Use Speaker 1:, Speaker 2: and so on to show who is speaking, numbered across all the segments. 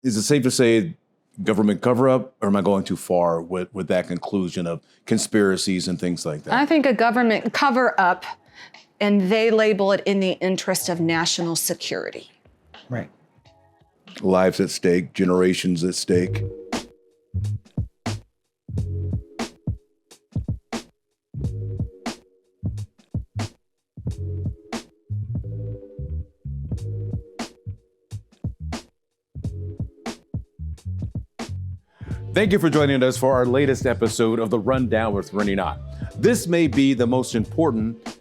Speaker 1: Is it safe to say government cover-up, or am I going too far with that conclusion of conspiracies and things like that?
Speaker 2: I think a government cover-up, and they label it in the interest of national security.
Speaker 3: Right.
Speaker 1: Lives at stake, generations at stake. Thank you for joining us for our latest episode of The Rundown with Rene Knott. This may be the most important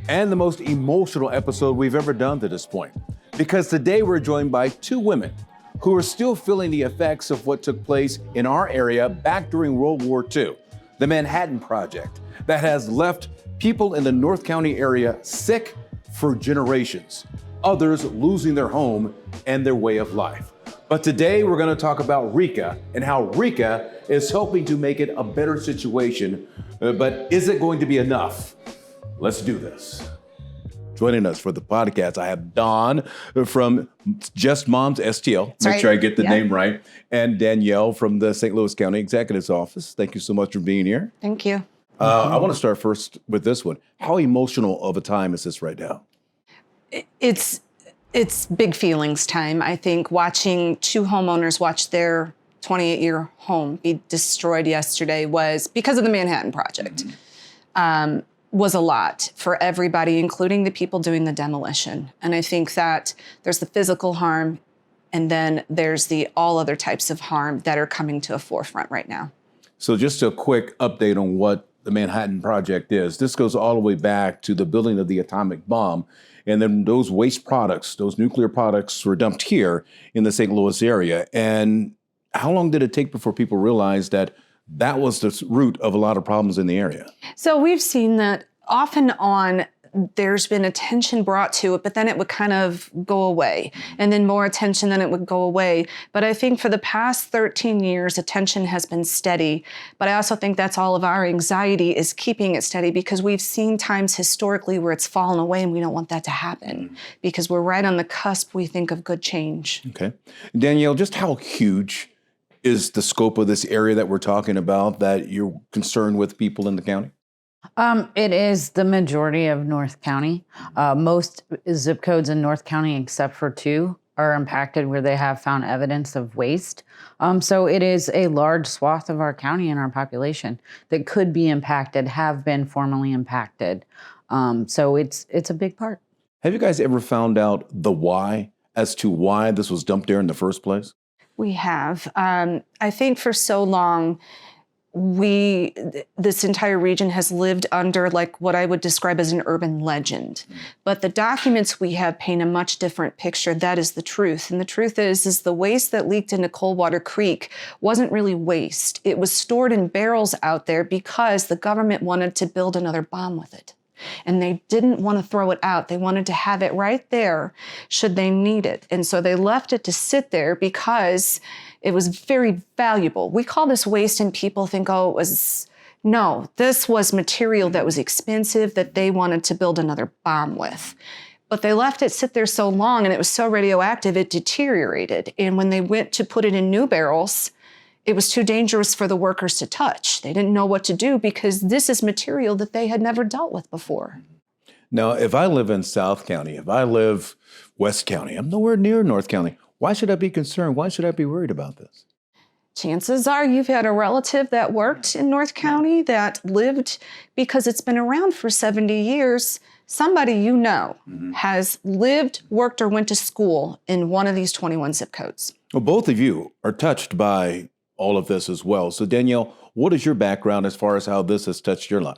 Speaker 1: and the most emotional episode we've ever done to this point, because today we're joined by two women who are still feeling the effects of what took place in our area back during World War II, the Manhattan Project, that has left people in the North County area sick for generations, others losing their home and their way of life. But today we're going to talk about RECA and how RECA is helping to make it a better situation. But is it going to be enough? Let's do this. Joining us for the podcast, I have Dawn from Just Moms STL. Make sure I get the name right. And Danielle from the St. Louis County Executive's Office. Thank you so much for being here.
Speaker 2: Thank you.
Speaker 1: I want to start first with this one. How emotional of a time is this right now?
Speaker 2: It's big feelings time. I think watching two homeowners watch their 28-year home be destroyed yesterday was, because of the Manhattan Project, was a lot for everybody, including the people doing the demolition. And I think that there's the physical harm, and then there's the all other types of harm that are coming to a forefront right now.
Speaker 1: So just a quick update on what the Manhattan Project is. This goes all the way back to the building of the atomic bomb. And then those waste products, those nuclear products, were dumped here in the St. Louis area. And how long did it take before people realized that that was the root of a lot of problems in the area? So
Speaker 2: we've seen that off and on. There's been attention brought to it, but then it would kind of go away, and then more attention, then it would go away. But I think for the past 13 years, attention has been steady. But I also think that's all of our anxiety, is keeping it steady, because we've seen times historically where it's fallen away, and we don't want that to happen because we're right on the cusp, we think, of good change.
Speaker 1: Okay. Danielle, just how huge is the scope of this area that we're talking about that you're concerned with people in the county?
Speaker 3: It is the majority of North County. Most zip codes in North County, except for two, are impacted where they have found evidence of waste. So it is a large swath of our county and our population that could be impacted, have been formally impacted. So it's a big part.
Speaker 1: Have you guys ever found out the why as to why this was dumped there in the first place?
Speaker 2: We have. I think for so long, this entire region has lived under like what I would describe as an urban legend. But the documents we have paint a much different picture. That is the truth. And the truth is the waste that leaked into Coldwater Creek wasn't really waste. It was stored in barrels out there because the government wanted to build another bomb with it. And they didn't want to throw it out. They wanted to have it right there should they need it. And so they left it to sit there because it was very valuable. We call this waste, and people think, oh, it was... No, this was material that was expensive that they wanted to build another bomb with. But they left it sit there so long, and it was so radioactive, it deteriorated. And when they went to put it in new barrels, it was too dangerous for the workers to touch. They didn't know what to do because this is material that they had never dealt with before.
Speaker 1: Now, if I live in South County, if I live West County, I'm nowhere near North County. Why should I be concerned? Why should I be worried about this?
Speaker 2: Chances are you've had a relative that worked in North County that lived, because it's been around for 70 years. Somebody you know has lived, worked, or went to school in one of these 21 zip codes.
Speaker 1: Well, both of you are touched by all of this as well. So Danielle, what is your background as far as how this has touched your life?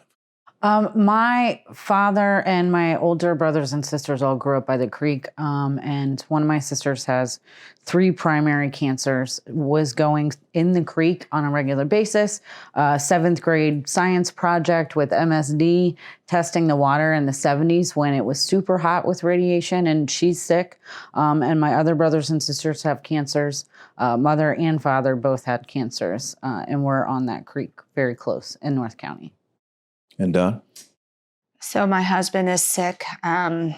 Speaker 3: My father and my older brothers and sisters all grew up by the creek. And one of my sisters has 3 primary cancers, was going in the creek on a regular basis. 7th grade science project with MSD, testing the water in the 70s when it was super hot with radiation, and she's sick. And my other brothers and sisters have cancers. Mother and father both had cancers, and we're on that creek very close in North County.
Speaker 1: And Don?
Speaker 2: So my husband is sick. My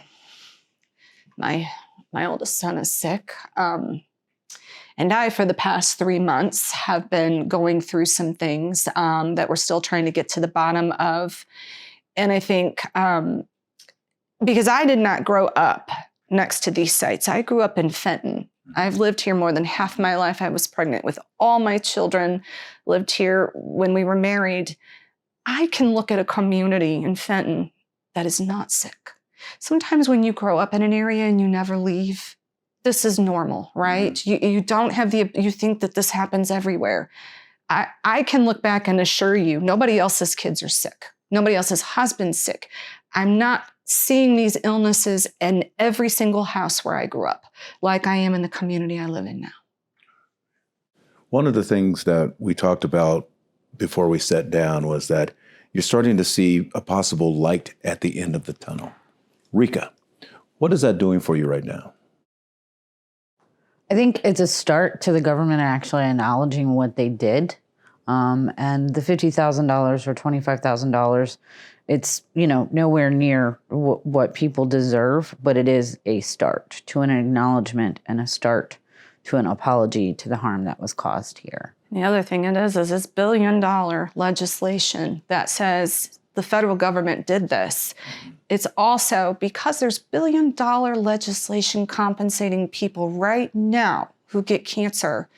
Speaker 2: oldest son is sick. And I, for the past 3 months, have been going through some things that we're still trying to get to the bottom of. And I think because I did not grow up next to these sites, I grew up in Fenton. I've lived here more than half my life. I was pregnant with all my children, lived here when we were married. I can look at a community in Fenton that is not sick. Sometimes when you grow up in an area and you never leave, this is normal, right? Mm-hmm. You don't have you think that this happens everywhere. I can look back and assure you, nobody else's kids are sick. Nobody else's husband's sick. I'm not seeing these illnesses in every single house where I grew up, like I am in the community I live in now.
Speaker 1: One of the things that we talked about before we sat down was that you're starting to see a possible light at the end of the tunnel. RECA, what is that doing for you right now?
Speaker 3: I think it's a start to the government actually acknowledging what they did. And the $50,000 or $25,000, it's, nowhere near what people deserve, but it is a start to an acknowledgement and a start to an apology to the harm that was caused here.
Speaker 2: The other thing it is this $1 billion legislation that says the federal government did this. It's also because there's $1 billion legislation compensating people right now who get cancer.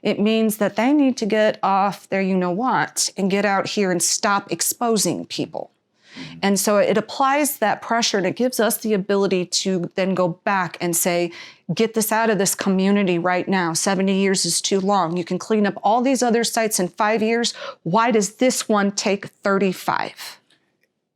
Speaker 2: It means that they need to get off their you-know-what and get out here and stop exposing people. And so it applies that pressure, and it gives us the ability to then go back and say, get this out of this community right now. 70 years is too long. You can clean up all these other sites in 5 years. Why does this one take 35?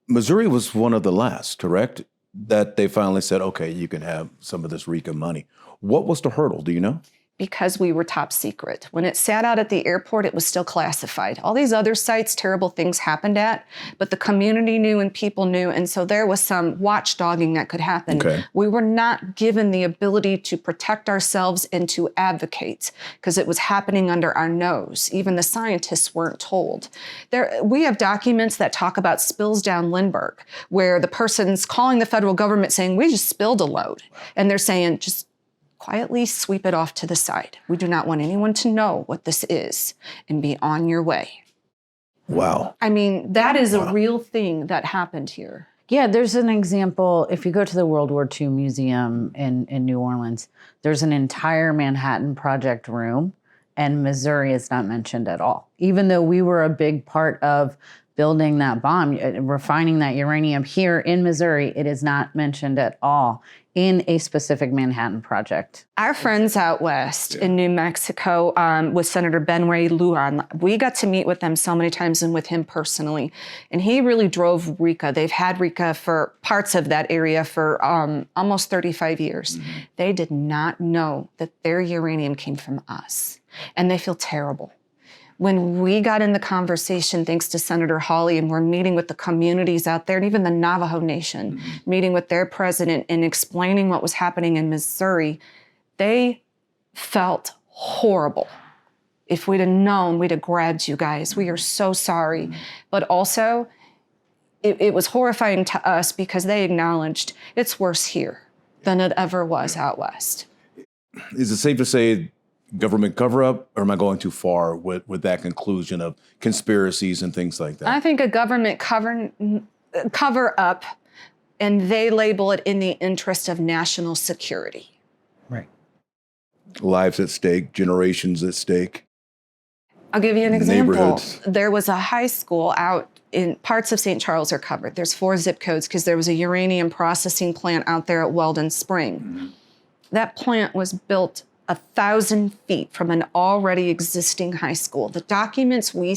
Speaker 1: Missouri was one of the last, correct? That they finally said, okay, you can have some of this RECA money. What was the hurdle? Do you know?
Speaker 2: Because we were top secret. When it sat out at the airport, it was still classified. All these other sites, terrible things happened at, but the community knew and people knew, and so there was some watchdogging that could happen. Okay. We were not given the ability to protect ourselves and to advocate because it was happening under our nose. Even the scientists weren't told. We have documents that talk about spills down Lindbergh, where the person's calling the federal government saying, we just spilled a load. And they're saying, just quietly sweep it off to the side. We do not want anyone to know what this is and be on your way.
Speaker 1: Wow.
Speaker 2: I mean, that is a real thing that happened here.
Speaker 3: Yeah, there's an example. If you go to the World War II Museum in New Orleans, there's an entire Manhattan Project room, and Missouri is not mentioned at all. Even though we were a big part of building that bomb, refining that uranium here in Missouri, it is not mentioned at all in a specific Manhattan Project.
Speaker 2: Our friends out west in New Mexico with Senator Ben Ray Lujan, we got to meet with them so many times and with him personally. And he really drove RECA. They've had RECA for parts of that area for almost 35 years. Mm-hmm. They did not know that their uranium came from us. And they feel terrible. When we got in the conversation, thanks to Senator Hawley, and we're meeting with the communities out there, and even the Navajo Nation, meeting with their president and explaining what was happening in Missouri, they felt horrible. If we'd have known, we'd have grabbed you guys. We are so sorry. But also, it was horrifying to us because they acknowledged it's worse here than it ever was out west.
Speaker 1: Is it safe to say government cover-up, or am I going too far with that conclusion of conspiracies and things like that?
Speaker 2: I think a government cover-up, and they label it in the interest of national security.
Speaker 3: Right.
Speaker 1: Lives at stake, generations at stake.
Speaker 2: I'll give you an example.
Speaker 1: Neighborhoods.
Speaker 2: There was a high school out in parts of St. Charles are covered. There's 4 zip codes because there was a uranium processing plant out there at Weldon Spring. Mm-hmm. That plant was built 1,000 feet from an already existing high school. The documents we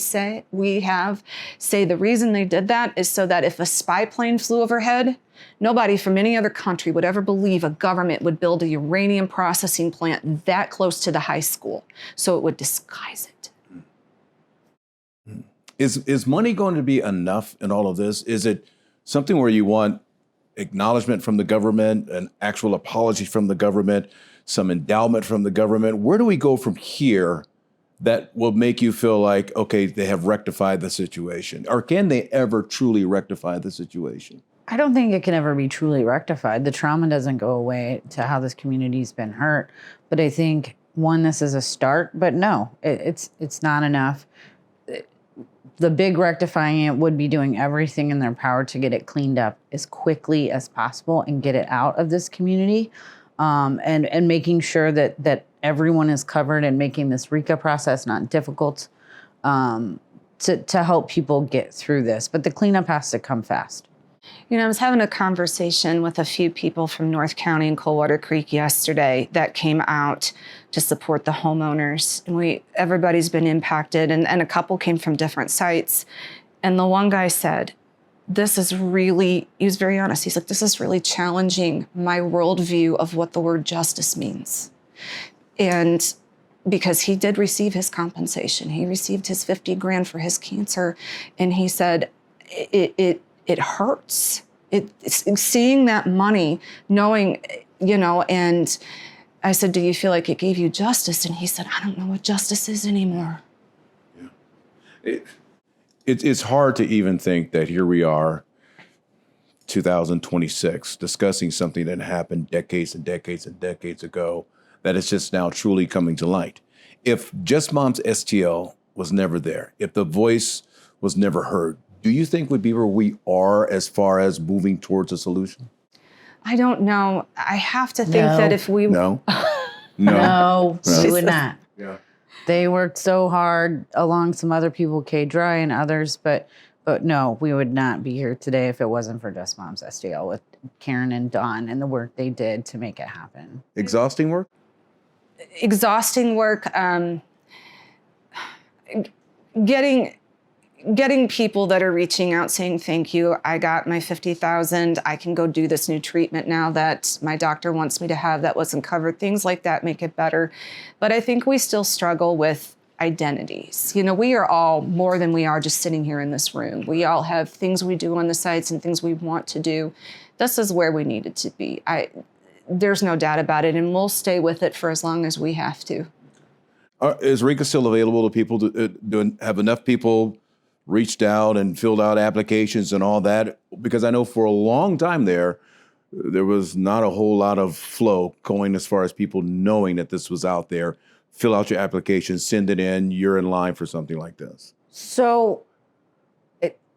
Speaker 2: have say the reason they did that is so that if a spy plane flew overhead, nobody from any other country would ever believe a government would build a uranium processing plant that close to the high school. So it would disguise it.
Speaker 1: Is money going to be enough in all of this? Is it something where you want acknowledgement from the government, an actual apology from the government, some endowment from the government? Where do we go from here that will make you feel like, okay, they have rectified the situation? Or can they ever truly rectify the situation?
Speaker 3: I don't think it can ever be truly rectified. The trauma doesn't go away to how this community's been hurt. But I think one, this is a start, but no, it's not enough. The big rectifying it would be doing everything in their power to get it cleaned up as quickly as possible and get it out of this community, and making sure that everyone is covered and making this RECA process not difficult, to help people get through this. But the cleanup has to come fast.
Speaker 2: You know, I was having a conversation with a few people from North County and Coldwater Creek yesterday that came out to support the homeowners. And everybody's been impacted, and a couple came from different sites. And the one guy said, he was very honest. He's like, this is really challenging my worldview of what the word justice means. And because he did receive his compensation, he received his $50,000 for his cancer. And he said, it hurts. It's seeing that money, knowing, and I said, do you feel like it gave you justice? And he said, I don't know what justice is anymore.
Speaker 1: Yeah. It's hard to even think that here we are, 2026, discussing something that happened decades and decades and decades ago, that is just now truly coming to light. If Just Mom's STL was never there, if the voice was never heard, do you think we'd be where we are as far as moving towards a solution?
Speaker 2: I don't know. I have to think that if we...
Speaker 3: No, we would not.
Speaker 1: Yeah.
Speaker 3: They worked so hard along some other people, K-Dry and others, but no, we would not be here today if it wasn't for Just Mom's STL with Karen and Dawn and the work they did to make it happen.
Speaker 1: Exhausting work?
Speaker 2: Exhausting work. Getting people that are reaching out saying, thank you, I got my $50,000, I can go do this new treatment now that my doctor wants me to have that wasn't covered. Things like that make it better. But I think we still struggle with identities. We are all more than we are just sitting here in this room. We all have things we do on the sites and things we want to do. This is where we need it to be. There's no doubt about it, and we'll stay with it for as long as we have to.
Speaker 1: Is RECA still available to people? Have enough people reached out and filled out applications and all that? Because I know for a long time there was not a whole lot of flow going as far as people knowing that this was out there. Fill out your application, send it in, you're in line for something like this.
Speaker 3: So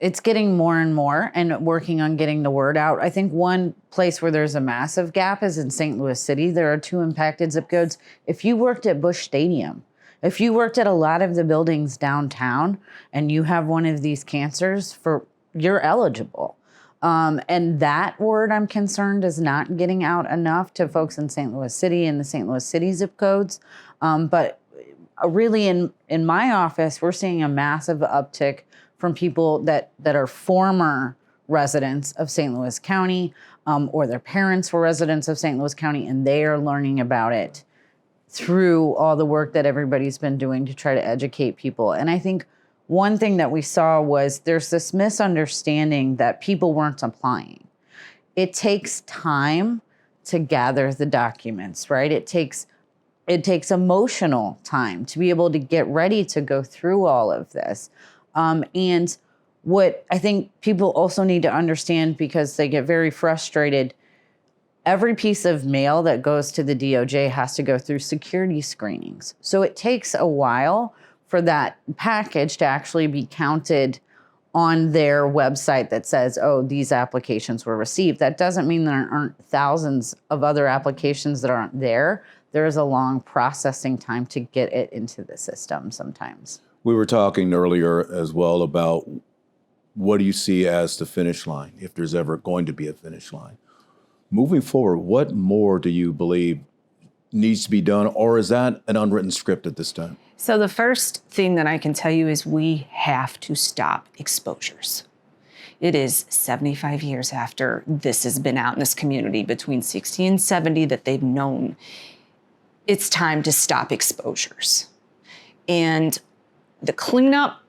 Speaker 3: it's getting more and more and working on getting the word out. I think one place where there's a massive gap is in St. Louis City. There are 2 impacted zip codes. If you worked at Busch Stadium, if you worked at a lot of the buildings downtown and you have one of these cancers, you're eligible. And that word, I'm concerned, is not getting out enough to folks in St. Louis City and the St. Louis City zip codes. But really in my office, we're seeing a massive uptick from people that are former residents of St. Louis County, or their parents were residents of St. Louis County, and they are learning about it through all the work that everybody's been doing to try to educate people. And I think one thing that we saw was there's this misunderstanding that people weren't applying. It takes time to gather the documents, right? It takes emotional time to be able to get ready to go through all of this. And what I think people also need to understand, because they get very frustrated, every piece of mail that goes to the DOJ has to go through security screenings. So it takes a while for that package to actually be counted on their website that says, oh, these applications were received. That doesn't mean there aren't thousands of other applications that aren't there. There is a long processing time to get it into the system sometimes.
Speaker 1: We were talking earlier as well about what do you see as the finish line, if there's ever going to be a finish line. Moving forward, what more do you believe needs to be done, or is that an unwritten script at this time?
Speaker 2: So the first thing that I can tell you is we have to stop exposures. It is 75 years after this has been out in this community, between 60 and 70 that they've known. It's time to stop exposures. And the cleanup,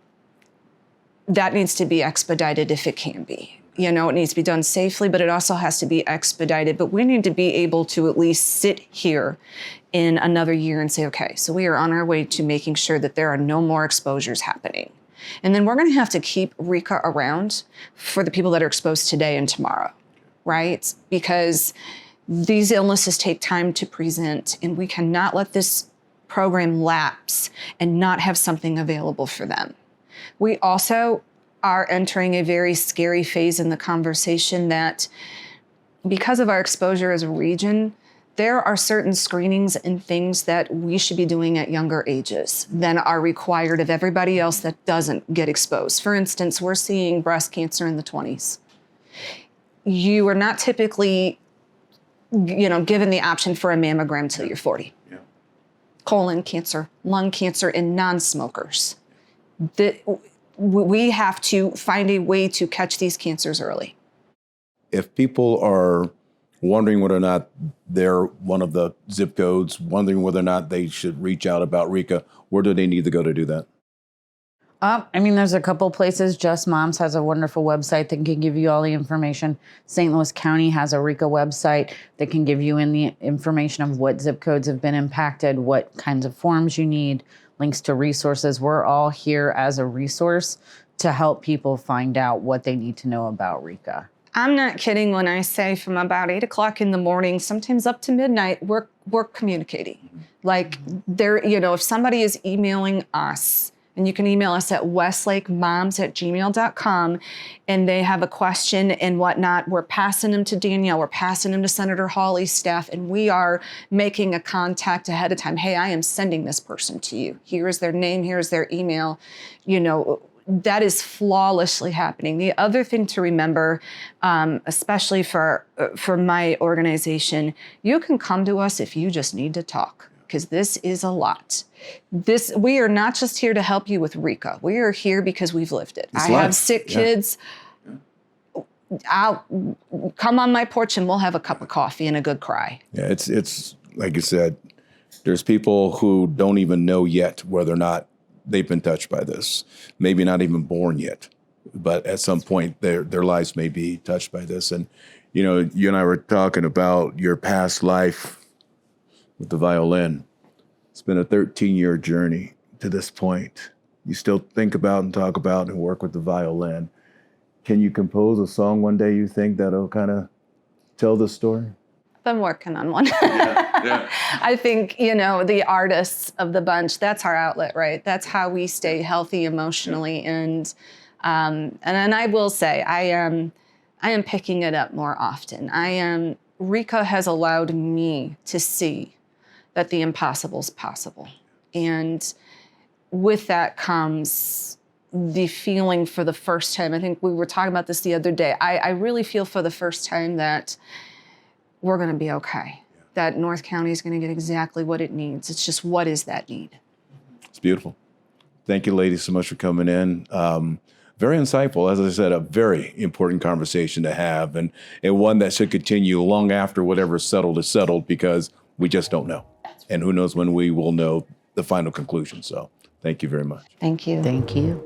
Speaker 2: that needs to be expedited if it can be. It needs to be done safely, but it also has to be expedited. But we need to be able to at least sit here in another year and say, okay, so we are on our way to making sure that there are no more exposures happening. And then we're going to have to keep RECA around for the people that are exposed today and tomorrow, right? Because these illnesses take time to present, and we cannot let this program lapse and not have something available for them. We also are entering a very scary phase in the conversation that because of our exposure as a region, there are certain screenings and things that we should be doing at younger ages than are required of everybody else that doesn't get exposed. For instance, we're seeing breast cancer in the 20s. You are not typically, given the option for a mammogram till you're 40. Yeah. Colon cancer, lung cancer in non-smokers. We have to find a way to catch these cancers early.
Speaker 1: If people are wondering whether or not they're one of the zip codes, wondering whether or not they should reach out about RECA, where do they need to go to do that?
Speaker 3: There's a couple places. Just Moms has a wonderful website that can give you all the information. St. Louis County has a RECA website that can give you the information of what zip codes have been impacted, what kinds of forms you need, links to resources. We're all here as a resource to help people find out what they need to know about RECA.
Speaker 2: I'm not kidding when I say from about 8 o'clock in the morning, sometimes up to midnight, we're communicating. Like if somebody is emailing us, and you can email us at westlakemoms@gmail.com, and they have a question and whatnot, we're passing them to Danielle, we're passing them to Senator Hawley's staff, and we are making a contact ahead of time. Hey, I am sending this person to you. Here is their name, here is their email. That is flawlessly happening. The other thing to remember, especially for my organization, you can come to us if you just need to talk, because this is a lot. We are not just here to help you with RECA. We are here because we've lived it. I have sick kids. I'll come on my porch and we'll have a cup of coffee and a good cry.
Speaker 1: Yeah, it's like you said, there's people who don't even know yet whether or not they've been touched by this, maybe not even born yet, but at some point their lives may be touched by this. And, you and I were talking about your past life with the violin. It's been a 13-year journey to this point. You still think about and talk about and work with the violin. Can you compose a song one day you think that'll kind of tell the story?
Speaker 2: Been working on one.
Speaker 1: Yeah.
Speaker 2: I think, the artists of the bunch, that's our outlet, right? That's how we stay healthy emotionally. And I will say, I am picking it up more often. RECA has allowed me to see that the impossible is possible. And with that comes the feeling for the first time. I think we were talking about this the other day. I really feel for the first time that we're going to be okay. That North County is going to get exactly what it needs. It's just, what is that need?
Speaker 1: It's beautiful. Thank you, ladies, so much for coming in. Very insightful. As I said, a very important conversation to have, and one that should continue long after whatever's settled is settled, because we just don't know. And who knows when we will know the final conclusion. So thank you very much.
Speaker 2: Thank you.
Speaker 3: Thank you.